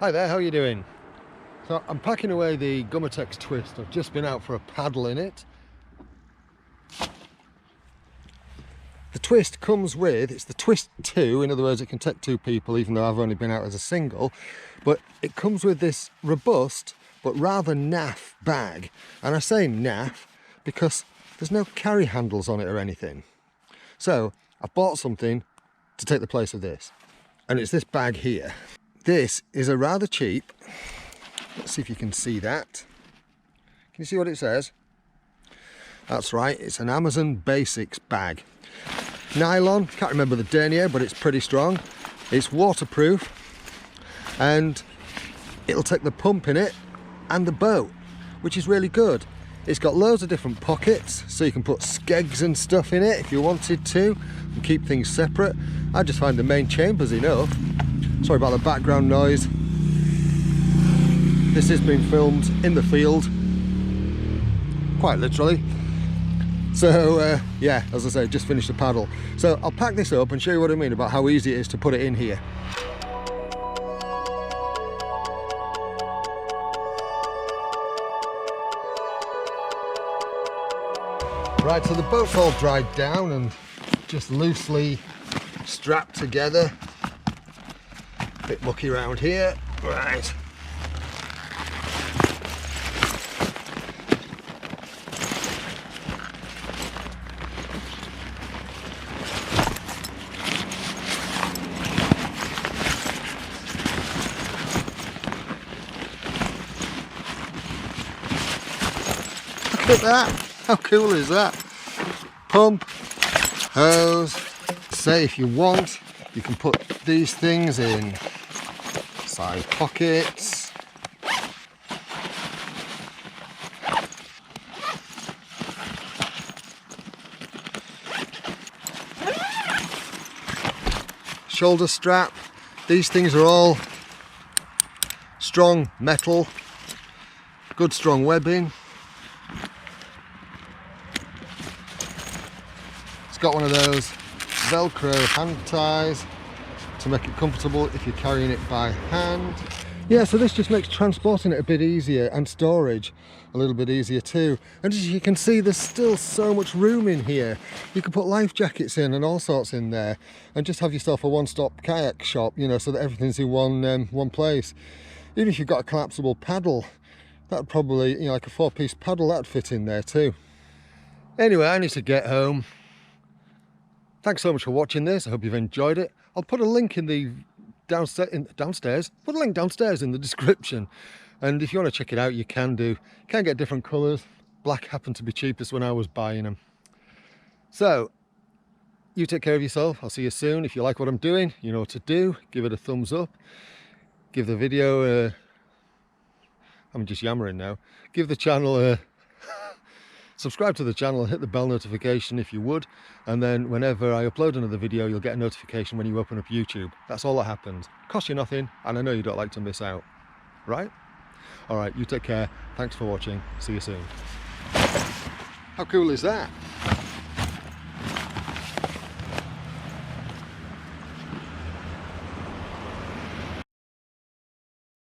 Hi there, how are you doing? So I'm packing away the Gumotex Twist. I've just been out for a paddle in it. The Twist comes with, it's the Twist 2, in other words it can take two people even though I've only been out as a single, but it comes with this robust but rather naff bag. And I say naff because there's no carry handles on it or anything. So I bought something to take the place of this, and it's this bag here. This is a rather cheap, let's see if you can see that. Can you see what it says? That's right, it's an Amazon Basics bag. Nylon, can't remember the denier, but it's pretty strong. It's waterproof, and it'll take the pump in it and the boat, which is really good. It's got loads of different pockets, so you can put skegs and stuff in it if you wanted to, and keep things separate. I just find the main chamber's enough. Sorry about the background noise. This is being filmed in the field, quite literally. So yeah, as I say, just finished the paddle. So I'll pack this up and show you what I mean about how easy it is to put it in here. Right, so the boat's all dried down and just loosely strapped together. Bit mucky around here. Right. Look at that. How cool is that? Pump, hose. Say if you want, you can put these things in side pockets. Shoulder strap. These things are all strong metal, good strong webbing. It's got one of those Velcro hand ties to make it comfortable if you're carrying it by hand. Yeah, so this just makes transporting it a bit easier, and storage a little bit easier too. And as you can see, there's still so much room in here. You can put life jackets in and all sorts in there, and just have yourself a one-stop kayak shop, you know, so that everything's in one place. Even if you've got a collapsible paddle, that'd probably, you know, like a 4-piece paddle, that'd fit in there too. Anyway, I need to get home. Thanks so much for watching this. I hope you've enjoyed it. I'll put a link in the downstairs. Put a link downstairs in the description. And if you want to check it out, you can do. You can get different colours. Black happened to be cheapest when I was buying them. So, you take care of yourself. I'll see you soon. If you like what I'm doing, you know what to do. Give it a thumbs up. Give the video I'm just yammering now. Give the channel a subscribe to the channel, hit the bell notification if you would, and then whenever I upload another video you'll get a notification when you open up YouTube. That's all that happens. Costs you nothing, and I know you don't like to miss out, right? Alright, you take care, thanks for watching, see you soon. How cool is that?